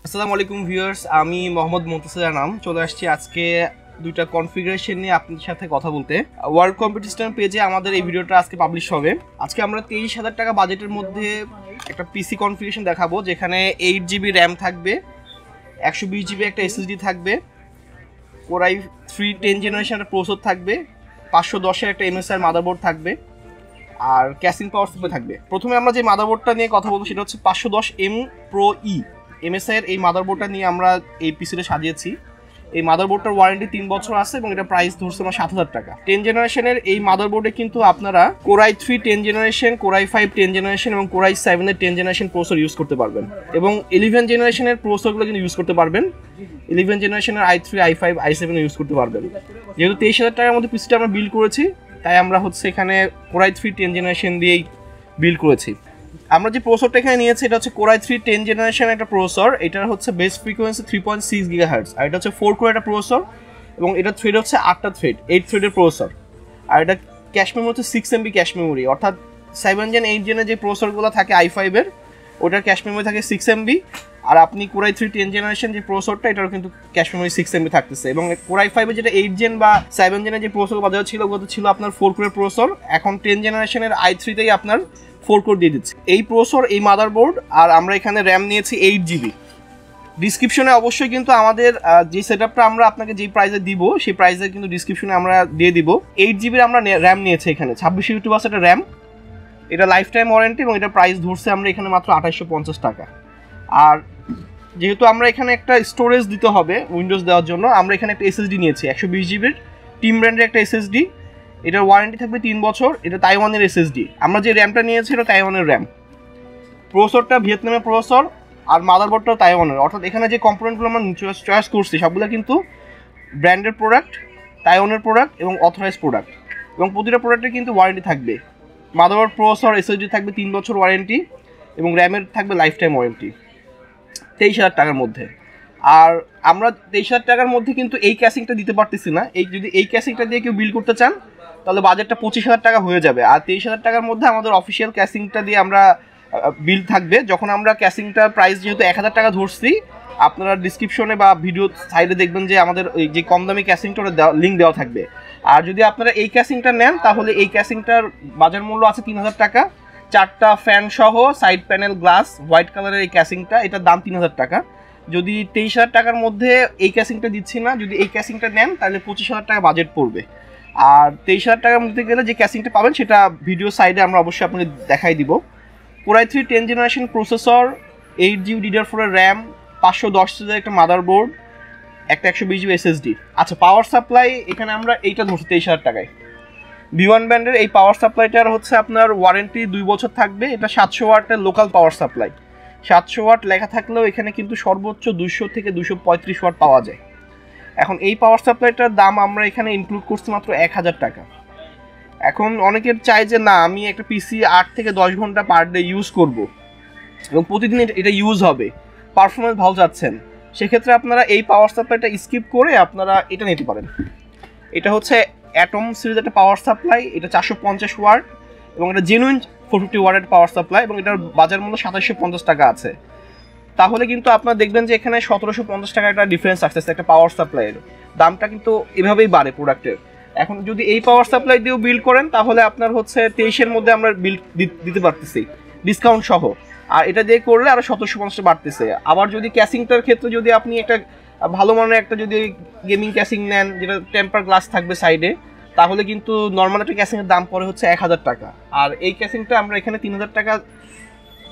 আসসালামু আলাইকুম ভিউয়ার্স, আমি মোহাম্মদ মুনতাসির নাম চলে আসছি আজকে দুইটা কনফিগারেশন নিয়ে আপনাদের সাথে কথা বলতে। ওয়ার্ল্ড কম্পিটিশন পেজে আমাদের এই ভিডিওটা আজকে পাবলিশ হবে। আজকে আমরা 23,000 টাকা বাজেটের মধ্যে একটা পিসি কনফিগারেশন দেখাবো, যেখানে 8GB র্যাম থাকবে, 120GB একটা এসএসডি থাকবে, Core i3 10 জেনারেশন একটা প্রসেসর থাকবে, 510-এর একটা MSI মাদারবোর্ড থাকবে, আর ক্যাসিং পাওয়ার সাপ্লাই থাকবে। প্রথমে আমরা যে মাদারবোর্ডটা নিয়ে কথা বলবো সেটা হচ্ছে 510M Pro E MSI এর এই মাদারবোর্ডটা নিয়ে আমরা এই পিসিটা সাজিয়েছি। এই মাদারবোর্ডটার ওয়ারেন্টি 3 বছর আছে এবং এটা প্রাইস ধরছে আমার 7,000 টাকা। 10 জেনারেশনের এই মাদারবোর্ডে কিন্তু আপনারা Core i3 10 generation, Core i5 10 generation এবং Core i7 এর 10 জেনারেশন প্রসেসর ইউজ করতে পারবেন, এবং 11 জেনারেশনের প্রসেসরগুলো কিন্তু ইউজ করতে পারবেন। 11 জেনারেশনের i3, i5, i7 ইউজ করতে পারবেন। যেহেতু 23,000 টাকার মধ্যে পিসিটা আমরা বিল্ড করেছি, তাই আমরা হচ্ছে এখানে Core i3 10 জেনারেশন দিয়েই বিল্ড করেছি। আমরা যে প্রসেসরটা এখানে নিয়েছি এটা হচ্ছে Core i3 10 জেনারেশন একটা প্রসেসর। এটার হচ্ছে বেস ফ্রিকোয়েন্সি 3.6 GHz, আর এটা হচ্ছে 4 কোর একটা প্রসেসর, এবং এটা থ্রেড হচ্ছে 8টা থ্রেড, 8 থ্রেডের প্রসেসর। আর এটা ক্যাশ মেমোরি হচ্ছে 6MB ক্যাশ মেমোরি, অর্থাৎ 7 জেন 8 জেনের যে প্রসেসরগুলো থাকে i5 এর, ওটার ক্যাশ মেমোরি থাকে 6MB। আর আপনি Core i3 10 জেনারেশন যে প্রসেসরটা, এটারও কিন্তু ক্যাশ মেমোরি 6MB থাকতেছে। এবং Core i5 এর যেটা 8 জেন বা 7 জেনের যে প্রসেসর বাজার ছিল, ওগুলো ছিল আপনার 4 কোরের প্রসেসর। এখন 10 জেনারেশনের i3 তেই আপনার 4 কোর দিয়ে দিচ্ছে এই প্রসেসর, এই মাদারবোর্ড। আর আমরা এখানে র্যাম নিয়েছি 8GB। ডিসক্রিপশনে অবশ্যই কিন্তু আমাদের যে সেটআপটা আমরা আপনাকে যে প্রাইসে দিব, সেই প্রাইসে কিন্তু ডিসক্রিপশনে আমরা দিয়ে দিব। 8GB আমরা র্যাম নিয়েছি এখানে, 26GB একটা র্যাম। এটা লাইফ টাইম ওয়ারেন্টি, এবং এটা প্রাইস ধরছে আমরা এখানে মাত্র 2850 টাকা। আর যেহেতু আমরা এখানে একটা স্টোরেজ দিতে হবে উইন্ডোজ দেওয়ার জন্য, আমরা এখানে একটা এসএসডি নিয়েছি 120GB টিম ব্র্যান্ডের একটা এসএসডি। এটার ওয়ারেন্টি থাকবে 3 বছর। এটা তাইওয়ানের এসএসডি। আমরা যে র্যামটা নিয়েছি এটা তাইওয়ানের র্যাম, প্রসেসরটা ভিয়েতনামের প্রসেসর, আর মাদারবোর্ডটাও তাইওয়ানের। অর্থাৎ এখানে যে কম্পোনেন্টগুলো আমরা চয়েস করছি সবগুলো কিন্তু ব্র্যান্ডের প্রোডাক্ট, তাইওয়ানের প্রোডাক্ট এবং অথরাইজ প্রোডাক্ট, এবং প্রতিটা প্রোডাক্টের কিন্তু ওয়ারেন্টি থাকবে। মাদারবোর্ড, প্রসেসর, এসএসডি থাকবে 3 বছর ওয়ারেন্টি, এবং র্যামের থাকবে লাইফ টাইম ওয়ারেন্টি 23,000 টাকার মধ্যে। আর আমরা 23,000 টাকার মধ্যে কিন্তু এই ক্যাসিংটা দিতে পারতেছি না। যদি এই ক্যাসিংটা দিয়ে কেউ বিল করতে চান তাহলে বাজেটটা 25,000 টাকা হয়ে যাবে। আর 23,000 টাকার মধ্যে আমাদের অফিসিয়াল ক্যাসিংটা দিয়ে আমরা বিল থাকবে। যখন আমরা ক্যাসিংটার প্রাইস যেহেতু 1,000 টাকা ধরছি, আপনারা ডিসক্রিপশনে বা ভিডিও সাইডে দেখবেন যে আমাদের ওই যে কম দামি ক্যাসিংটার লিঙ্ক দেওয়া থাকবে। আর যদি আপনারা এই ক্যাসিংটা নেন তাহলে এই ক্যাসিংটার বাজার মূল্য আছে 3,000 টাকা। 4টা ফ্যান সহ সাইড প্যানেল গ্লাস হোয়াইট কালারের এই ক্যাসিংটা, এটার দাম 3,000 টাকা। যদি 23,000 টাকার মধ্যে এই ক্যাসিংটা দিচ্ছি না, যদি এই ক্যাসিংটা নেন তাহলে 25,000 টাকা বাজেট পড়বে। আর 23,000 টাকার মধ্যে গেলে যে ক্যাসিংটা পাবেন সেটা ভিডিও সাইডে আমরা অবশ্যই আপনাকে দেখাই দিব। Core i3 10 generation processor, 8GB DDR4 এর র্যাম, 510 একটা মাদারবোর্ড, একটা 120GB এসএসডি। আচ্ছা, পাওয়ার সাপ্লাই এখানে আমরা এইটা ধরছি 23,000 টাকায়। V1 ব্র্যান্ডের এই পাওয়ার সাপ্লাইটার হচ্ছে আপনার ওয়ারেন্টি 2 বছর থাকবে। এটা 700 ওয়াটের লোকাল পাওয়ার সাপ্লাই। 700 ওয়াট লেখা থাকলেও এখানে কিন্তু সর্বোচ্চ 200 থেকে 235 ওয়াট পাওয়া যায়। এখন এই পাওয়ার সাপ্লাইটার দাম আমরা এখানে ইনক্লুড করছি মাত্র 1,000 টাকা। এখন অনেকের চাই যে না, আমি একটা পিসি 8 থেকে 10 ঘন্টা পার ডে ইউজ করব এবং প্রতিদিন এটা ইউজ হবে, পারফরমেন্স ভালো যাচ্ছেন, সেক্ষেত্রে আপনারা এই পাওয়ার সাপ্লাইটা স্কিপ করে আপনারা এটা নিতে পারেন। এটা হচ্ছে অ্যাটম সিরিজ একটা পাওয়ার সাপ্লাই। এটা 450 ওয়াট এবং এটা জেনুইন 450 ওয়াটের পাওয়ার সাপ্লাই, এবং এটার বাজার মূল্য 2750 টাকা আছে। তাহলে কিন্তু আপনারা দেখবেন যে এখানে 1750 টাকা একটা ডিফারেন্স আসতেছে একটা পাওয়ার সাপ্লাইয়ের দামটা কিন্তু এভাবেই বাড়ে প্রোডাক্টের। এখন যদি এই পাওয়ার সাপ্লাই দিয়েও বিল্ড করেন তাহলে আপনার হচ্ছে 23-এর মধ্যে আমরা বিল্ড দিতে পারতেছি ডিসকাউন্ট সহ। আর এটা দিয়ে করলে আরও 1750 বাড়তেছে। আবার যদি ক্যাসিংটার ক্ষেত্রে যদি আপনি একটা ভালো মানের একটা যদি গেমিং ক্যাসিং নেন, যেটা টেম্পার গ্লাস থাকবে সাইডে, তাহলে কিন্তু নর্মাল একটা ক্যাসিংয়ের দাম পড়ে হচ্ছে 1,000 টাকা। আর এই ক্যাসিংটা আমরা এখানে 3,000 টাকা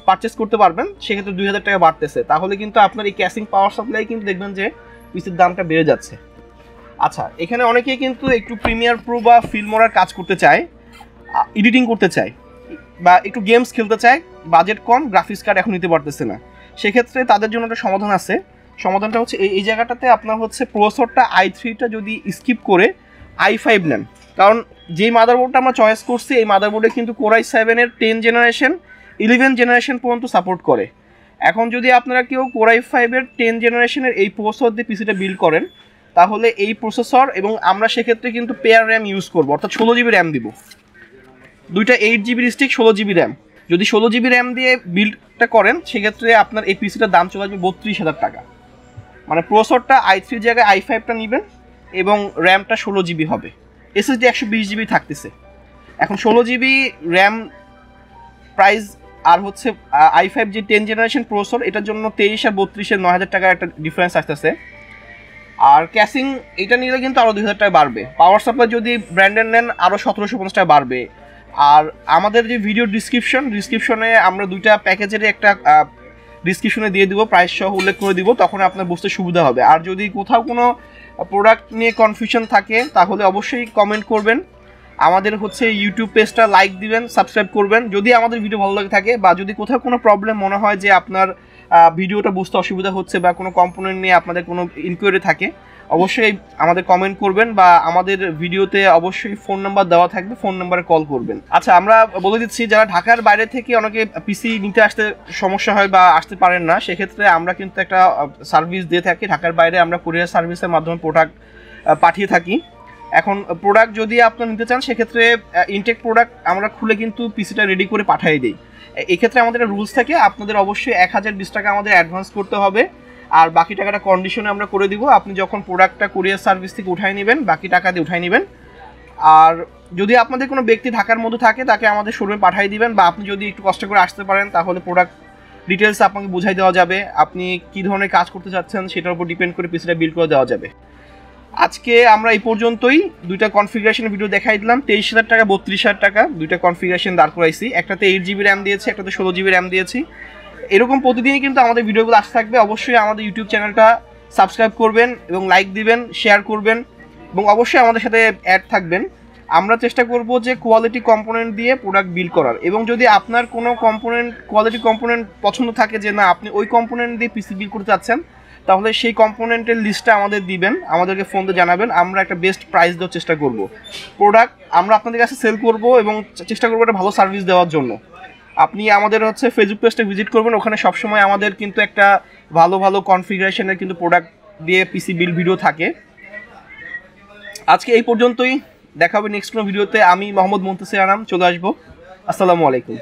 পারচেস করতে পারবেন, সেক্ষেত্রে 2,000 টাকা বাড়তেছে। তাহলে কিন্তু আপনার এই ক্যাসিং পাওয়ার সাপ্লাই কিন্তু দেখবেন যে পিসির দামটা বেড়ে যাচ্ছে। আচ্ছা, এখানে অনেকেই কিন্তু একটু প্রিমিয়ার প্রো বা ফিল্মোরার কাজ করতে চায়, এডিটিং করতে চায়, বা একটু গেমস খেলতে চায়, বাজেট কম, গ্রাফিক্স কার্ড এখন নিতে পারতেছে না। সেক্ষেত্রে তাদের জন্য একটা সমাধান আছে। সমাধানটা হচ্ছে এই জায়গাটাতে আপনার হচ্ছে প্রসেসরটা i3টা যদি স্কিপ করে i5 নেন, কারণ যেই মাদারবোর্ডটা আমরা চয়েস করছি এই মাদারবোর্ডে কিন্তু Core i7 এর 10 জেনারেশন 11 জেনারেশন পর্যন্ত সাপোর্ট করে। এখন যদি আপনারা কেউ Core i5 এর 10 জেনারেশনের এই প্রসেসর দিয়ে পিসিটা বিল্ড করেন তাহলে এই প্রসেসর, এবং আমরা সেক্ষেত্রে কিন্তু পেয়ার র্যাম ইউজ করবো, অর্থাৎ 16GB র্যাম দিব। দুইটা 8GB স্টিক, 16GB র্যাম। যদি 16 GB র্যাম দিয়ে বিল্ডটা করেন সেক্ষেত্রে আপনার এই পিসিটার দাম চলে আসবে 32,000 টাকা। মানে প্রসেসরটা i3 জায়গায় i5টা নেবেন এবং র্যামটা 16 GB হবে, SSD 120 GB থাকতেছে। এখন 16 GB র্যাম প্রাইস আর হচ্ছে i5 যে 10 জেনারেশন প্রসেসর, এটার জন্য 23 আর 32-এর 9,000 টাকার একটা ডিফারেন্স আসতেছে। আর ক্যাসিং এটা নিলে কিন্তু আরও 2,000 টাকা বাড়বে। পাওয়ার সাপ্লাই যদি ব্র্যান্ডের নেন আরও 1750 টাকা বাড়বে। আর আমাদের যে ভিডিও ডিসক্রিপশনে আমরা দুইটা প্যাকেজের একটা ডিসক্রিপশনে দিয়ে দিব, প্রাইস সহ উল্লেখ করে দিব, তখন আপনার বুঝতে সুবিধা হবে। আর যদি কোথাও কোনো প্রোডাক্ট নিয়ে কনফিউশন থাকে তাহলে অবশ্যই কমেন্ট করবেন। আমাদের হচ্ছে ইউটিউব পেজটা লাইক দিবেন, সাবস্ক্রাইব করবেন যদি আমাদের ভিডিও ভালো লাগে থাকে, বা যদি কোথাও কোনো প্রবলেম মনে হয় যে আপনার ভিডিওটা বুঝতে অসুবিধা হচ্ছে বা কোনো কম্পোনেন্ট নিয়ে আপনাদের কোনো ইনকোয়ারি থাকে, অবশ্যই আমাদের কমেন্ট করবেন, বা আমাদের ভিডিওতে অবশ্যই ফোন নাম্বার দেওয়া থাকবে, ফোন নাম্বারে কল করবেন। আচ্ছা, আমরা বলে দিচ্ছি যারা ঢাকার বাইরে থেকে অনেকে পিসি নিতে আসতে সমস্যা হয় বা আসতে পারেন না, সেক্ষেত্রে আমরা কিন্তু একটা সার্ভিস দিয়ে থাকি। ঢাকার বাইরে আমরা কুরিয়ার সার্ভিসের মাধ্যমে প্রোডাক্ট পাঠিয়ে থাকি। এখন প্রোডাক্ট যদি আপনারা নিতে চান সেক্ষেত্রে ইনটেক প্রোডাক্ট আমরা খুলে কিন্তু পিসিটা রেডি করে পাঠিয়ে দিই। এক্ষেত্রে আমাদের রুলস থাকে, আপনাদের অবশ্যই 1020 টাকা আমাদের অ্যাডভান্স করতে হবে, আর বাকি টাকাটা কন্ডিশনে আমরা করে দিব। আপনি যখন প্রোডাক্টটা কুরিয়ার সার্ভিস থেকে উঠাই নেবেন, বাকি টাকা দিয়ে উঠাই নেবেন। আর যদি আপনাদের কোনো ব্যক্তি ঢাকার মধ্যে থাকে তাকে আমাদের শোরুমে পাঠিয়ে দিবেন, বা আপনি যদি একটু কষ্ট করে আসতে পারেন তাহলে প্রোডাক্ট ডিটেলস আপনাকে বুঝাই দেওয়া যাবে। আপনি কী ধরনের কাজ করতে চাচ্ছেন সেটার উপর ডিপেন্ড করে পিসিটা বিল্ড করে দেওয়া যাবে। আজকে আমরা এই পর্যন্তই দুইটা কনফিগারেশনের ভিডিও দেখাই দিলাম। 23,000 টাকা 32,000 টাকা দুইটা কনফিগারেশন দাঁড় করাইছি। একটাতে 8 GB র্যাম দিয়েছি, একটাতে 16 GB র্যাম দিয়েছি। এরকম প্রতিদিনই কিন্তু আমাদের ভিডিওগুলো আসতে থাকবে। অবশ্যই আমাদের ইউটিউব চ্যানেলটা সাবস্ক্রাইব করবেন এবং লাইক দিবেন, শেয়ার করবেন, এবং অবশ্যই আমাদের সাথে অ্যাড থাকবেন। আমরা চেষ্টা করব যে কোয়ালিটি কম্পোনেন্ট দিয়ে প্রোডাক্ট বিল্ড করার, এবং যদি আপনার কোনো কোয়ালিটি কম্পোনেন্ট পছন্দ থাকে যে না আপনি ওই কম্পোনেন্ট দিয়ে পিসি বিল্ড করতে চাচ্ছেন, তাহলে সেই কম্পোনেন্টের লিস্টটা আমাদের দিবেন, আমাদেরকে ফোন দিয়ে জানাবেন। আমরা একটা বেস্ট প্রাইস দেওয়ার চেষ্টা করব। প্রোডাক্ট আমরা আপনাদের কাছে সেল করব এবং চেষ্টা করবো একটা ভালো সার্ভিস দেওয়ার জন্য। আপনি আমাদের হচ্ছে ফেসবুক পেজটা ভিজিট করবেন, ওখানে সবসময় আমাদের কিন্তু একটা ভালো কনফিগারেশনের কিন্তু প্রোডাক্ট দিয়ে পিসি বিল্ড ভিডিও থাকে। আজকে এই পর্যন্তই, দেখা হবে নেক্সট কোনো ভিডিওতে। আমি মোহাম্মদ মুনতাসির আনাম চলে আসবো। আসসালামু আলাইকুম।